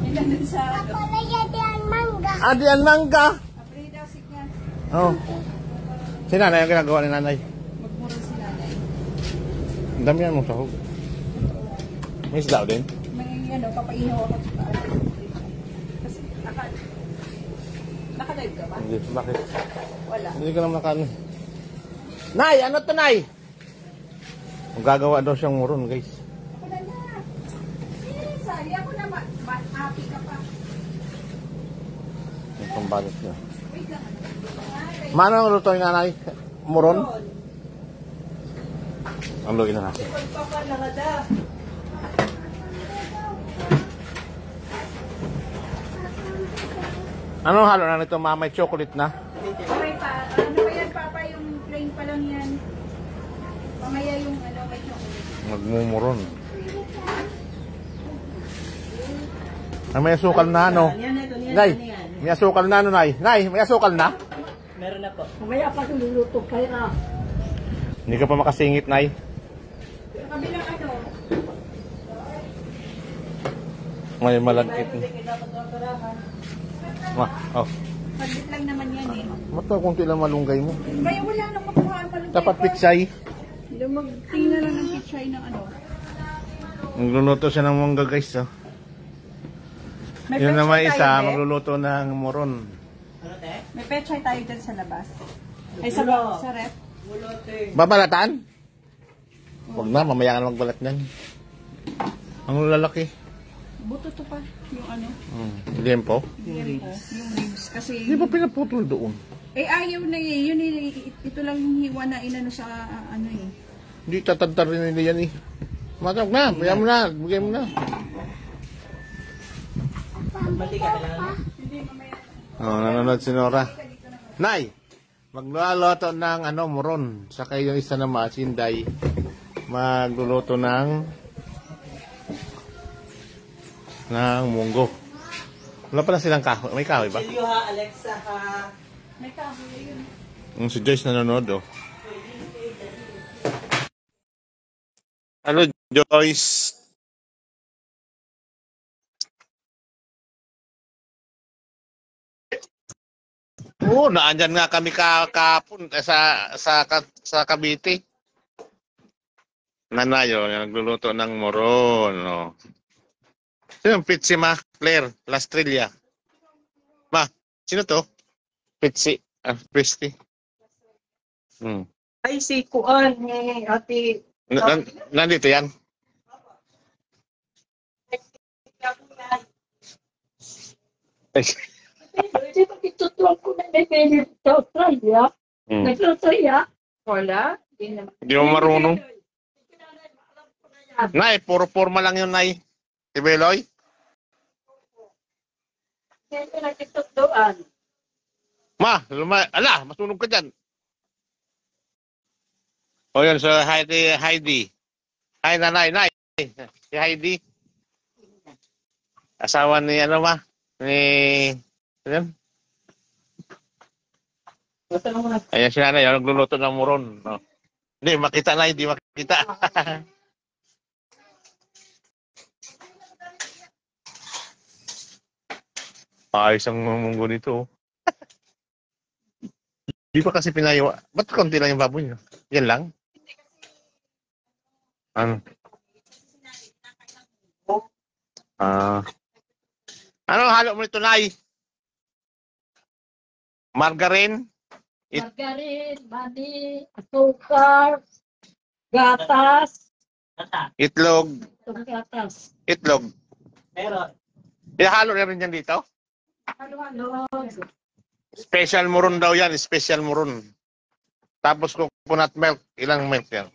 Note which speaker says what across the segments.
Speaker 1: Ilan din sa...
Speaker 2: Dian mangga.
Speaker 3: Ah, diyan mangga.
Speaker 1: Aprida, signa.
Speaker 3: Oh. Si nanay ang ginagawa ni nanay.
Speaker 1: Magmura si nanay.
Speaker 3: Ang dami yan mong sahog. May isda din?
Speaker 1: May ano, papaihaw ako sa taas. Kasi nakalive ka ba?
Speaker 3: Hindi, bakit?
Speaker 1: Wala.
Speaker 3: Hindi ka naman nakaano. Nay, ano to, Nay? Magagawa daw siyang muron, guys.
Speaker 1: Ako na na. Sali ako na happy ka pa.
Speaker 3: Yung pambanit niya.
Speaker 1: Wait lang.
Speaker 3: Mano ang luto ni nanay? Muron? Ang luto na natin.
Speaker 1: Pagpapanangada.
Speaker 3: Ano halo na nito, mama? May chocolate na?
Speaker 1: Okay pa. Ano pa yan, Papa? Yung plain pa lang yan. Mamaya yung ano, may chocolate.
Speaker 3: Nagmumuron. Ah, may asukal na, ano? Nay, may asukal na, ano, Nay? Nay, may asukal na?
Speaker 4: Meron na po.
Speaker 2: Mamaya pa luluto kayo na.
Speaker 3: Hindi ka pa makasingit, Nay.
Speaker 1: Sa kabilang ano,
Speaker 3: May malagkit. Oh.
Speaker 1: paglit lang naman yan eh.
Speaker 3: Mata kung tila malunggay mo.
Speaker 1: Kaya wala nang makuhaan pa lang.
Speaker 3: Dapat pitsay.
Speaker 1: Hindi magtingin lang ng pichay ng ano.
Speaker 3: Magluluto siya ng mangga, guys. Oh.
Speaker 1: May
Speaker 3: Yun naman
Speaker 1: pechay
Speaker 3: isa,
Speaker 1: tayo, eh.
Speaker 3: magluluto ng moron.
Speaker 4: Ano te?
Speaker 1: May pechay tayo dyan sa labas. Ay, sa rep.
Speaker 3: Babalatan? Huwag na, mamaya ka na magbalat niyan. Ang lalaki.
Speaker 1: Buto to pa. Yung ano.
Speaker 3: Liempo.
Speaker 1: Yung ribs. Kasi,
Speaker 3: Di ba pinaputol doon?
Speaker 1: eh ayaw na eh. Yun eh. Ito lang yung hiwa na inano sa ano eh.
Speaker 3: Hindi tatadtar rin nila yan eh. Matawag na, bigyan mo na, bigyan mo na.
Speaker 4: Mati ka kailangan.
Speaker 3: Oh, nanonood si Nora. Nay, magluluto ng ano, moron. Saka yung isa naman, si Inday, magluluto ng munggo. Wala pala silang kahoy. May kahoy ba?
Speaker 4: Silvio ha, Alexa ha.
Speaker 1: May kahoy yun.
Speaker 3: Si Joyce nanonood, oh. Ano, Joyce? Oo, naandyan nga kami kapon sa Cavite. Nanayo, nagluluto ng moron. Oh. Sino yung Pitsi, ma? Claire, Lastrilla. Ma, sino to? Pitsi. Pitsi.
Speaker 2: Ay, si Kuan ni Ate.
Speaker 3: Nandito yan?
Speaker 2: Di ba itutuwag ko na may pinit sa Australia? Nag-Australia? Wala.
Speaker 3: Hindi mo marunong. Nay, puro forma lang yun, Nay. Si Beloy?
Speaker 2: Hindi nagtitutuan.
Speaker 3: Ma, ala, masunog ka dyan. O yun, so Heidi. Hi, nanay, Nay. Si Heidi. Asawa ni, ano ma? Ayan. Ayan si nanay, nagluluto ng moron. No? Hindi, makita na, hindi makita. Ayos ang munggo nito. Di pa kasi pinayo. Ba't konti lang yung baboy nyo? Yan lang? Ano? Ano halo mo ito, Nay? Margarine?
Speaker 2: Margarin, mani, asukar, gatas.
Speaker 3: Itlog?
Speaker 2: Gatas.
Speaker 3: Itlog?
Speaker 4: Meron.
Speaker 3: Ihalo na rin yan dito?
Speaker 2: Ano-ano.
Speaker 3: Special moron daw yan, special moron. Tapos coconut milk, ilang milk yan?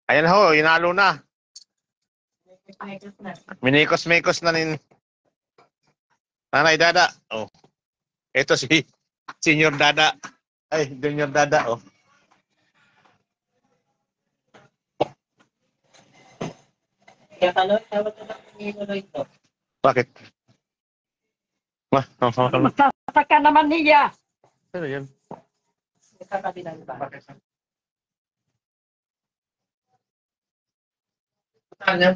Speaker 3: Ayan ho, inalo na. Minikos-mikos na nin. Nanay Dada. Oh. Ito si Senior Dada. Ay, Junior Dada. Oh.
Speaker 4: Kaya talo, tawag na lang yung ito.
Speaker 3: Bakit?
Speaker 2: Masasaka naman niya.
Speaker 3: Ano yan?
Speaker 4: Sa kabilang ba?
Speaker 3: Saan yan?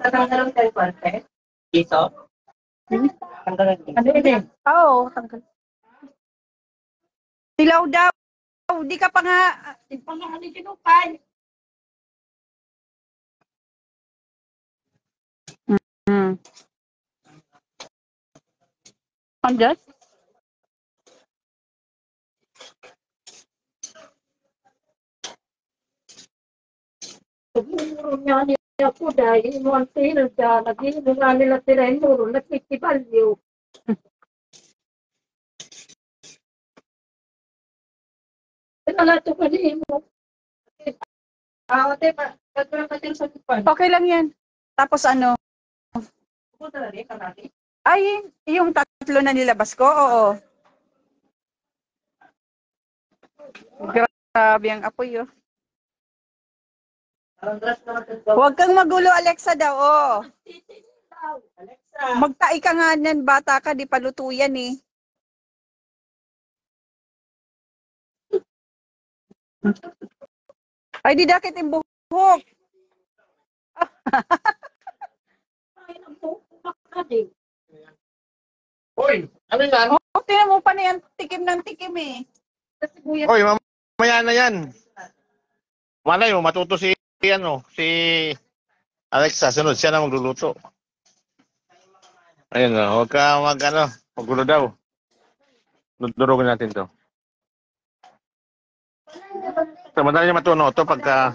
Speaker 2: Tatanggalan tayo parte.
Speaker 4: Piso? Tanggalan din.
Speaker 2: Ano yun?
Speaker 1: Oo, tanggal. Silaw daw. Di ka pa nga.
Speaker 2: Yung pangalan ni Kinupay.
Speaker 1: Hmm. Andiyan?
Speaker 2: Pagmumuro niya niya po dahil inuwan sila siya. Nag-iinom nga nila sila yung muro. Nagsikibalyo. Wala ito pa din mo.
Speaker 4: Ate, ba't mo lang natin sa tupan?
Speaker 1: Okay lang yan. Tapos ano?
Speaker 4: Pupunta na rin, karate.
Speaker 1: Ay, yung tatlo na nilabas ko? Oo. Grabe ang apoy, oh.
Speaker 4: Parang dress na natin daw.
Speaker 1: Huwag kang magulo, Alexa daw, oh.
Speaker 4: Alexa.
Speaker 1: Magtai ka nga nan, bata ka, di paluto yan, eh. Ay, di dakit yung buhok.
Speaker 2: Ay, ang buhok ka din.
Speaker 3: Hoy, ano yan?
Speaker 1: Oh, tinan mo pa na yan, tikim ng tikim, eh. Sa sibuyas.
Speaker 3: Hoy, mamaya na yan. Malay mo, matuto si Alexa. Sunod, siya na magluluto. Ayun, huwag ka magulo daw. Durugin natin to. So, madali niya matuno to pagka...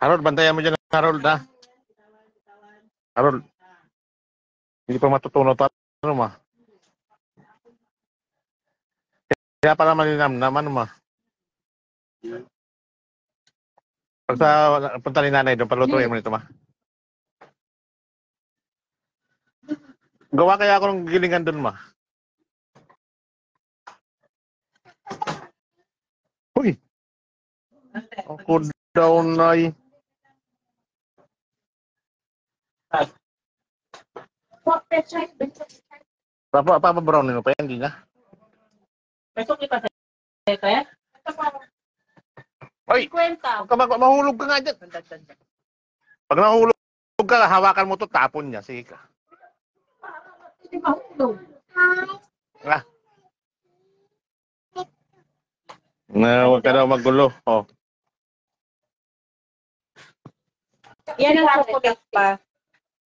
Speaker 3: Harold, bantayan mo dyan, Harold, ha? Harold, hindi pa matutuno to. Ano, ma? Kaya pala malinam naman, ma. Pag sa punta ni nanay doon, palutuin mo nito, ma. Gawa kaya ako ng gilingan doon, ma. Uy! Ako daw, nay. Papa-brown nyo pa yan, hindi na.
Speaker 4: May sukli pa sa ito,
Speaker 3: Uy!
Speaker 1: Kwenta.
Speaker 3: Mahulog ka nga dyan. Pag nahulog ka, hawakan mo to, tapon niya. Sige ka.
Speaker 2: Hindi mahulog.
Speaker 3: Ah. Huwag ka daw magulo. Oh.
Speaker 1: Yan ang chocolate pa.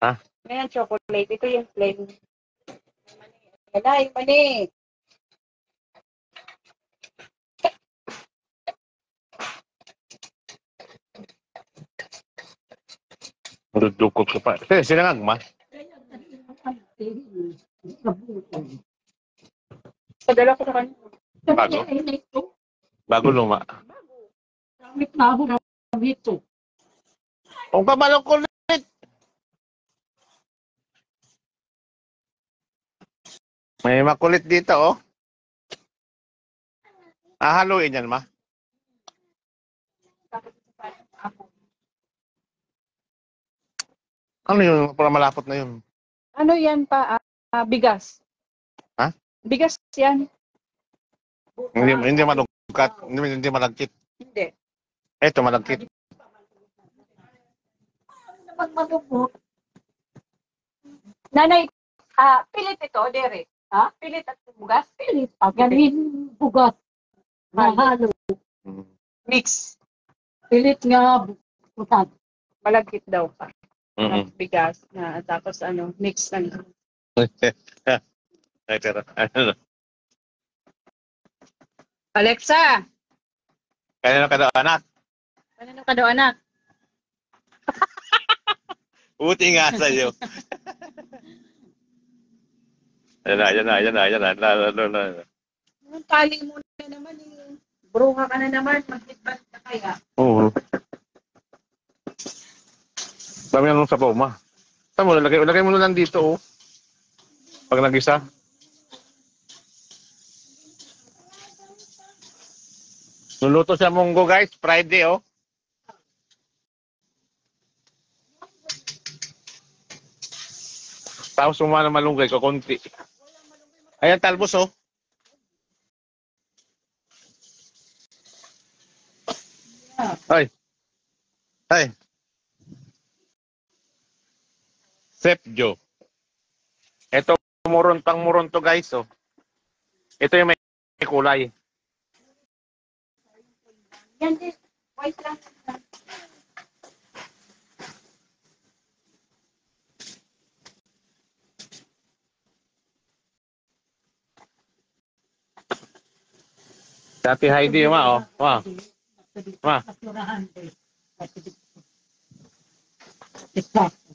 Speaker 3: Ha?
Speaker 1: Yan ang chocolate. Ito yung plain. Wala, yung mani.
Speaker 3: Dudukot ka pa. Sinangag, ma.
Speaker 1: Padala ko sa kanya.
Speaker 3: Bago? Bago luma.
Speaker 2: Gamit na ako na dito.
Speaker 3: Kung kabalo kulit. May makulit dito, oh. Haluin yan, ma. Ano yun? Para malapot na yun.
Speaker 1: Ano yan pa? Bigas.
Speaker 3: Ha?
Speaker 1: Bigas yan.
Speaker 3: Hindi malugkat. Hindi malagkit.
Speaker 1: Hindi.
Speaker 3: Eto, malagkit.
Speaker 2: Naman malubot.
Speaker 1: Nanay, pilit ito, Derek. Ha? Pilit at bugas? Pilit.
Speaker 2: Ganin bugat. Mahalo.
Speaker 1: Mix.
Speaker 2: Pilit nga butat.
Speaker 1: Malagkit daw pa.
Speaker 3: Mm-hmm.
Speaker 1: Bigas. Tapos mix lang.
Speaker 3: Ay, pero, ano?
Speaker 1: Alexa!
Speaker 3: Kaya ka daw, anak.
Speaker 1: Ano ka daw, anak?
Speaker 3: Buti nga sa'yo. Ayan na.
Speaker 1: Ang tali mo na naman eh. Bruha ka na naman. Mag-hit-bat ka kaya.
Speaker 3: Oo. Dami nung sabaw, ma. Saan mo, lagay mo lang dito, oh. Pag nag-isa. Luluto siya munggo, guys. Friday, oh. Tapos sumama ng malunggay ko, konti. Ayan, talbos, oh. Ay. Ay. Sepjo. Ito, muron to guys, oh. Ito yung may kulay.
Speaker 2: Yan din. White lang.
Speaker 3: Dati Heidi, ma, oh. Ma. Ma.
Speaker 2: Ito.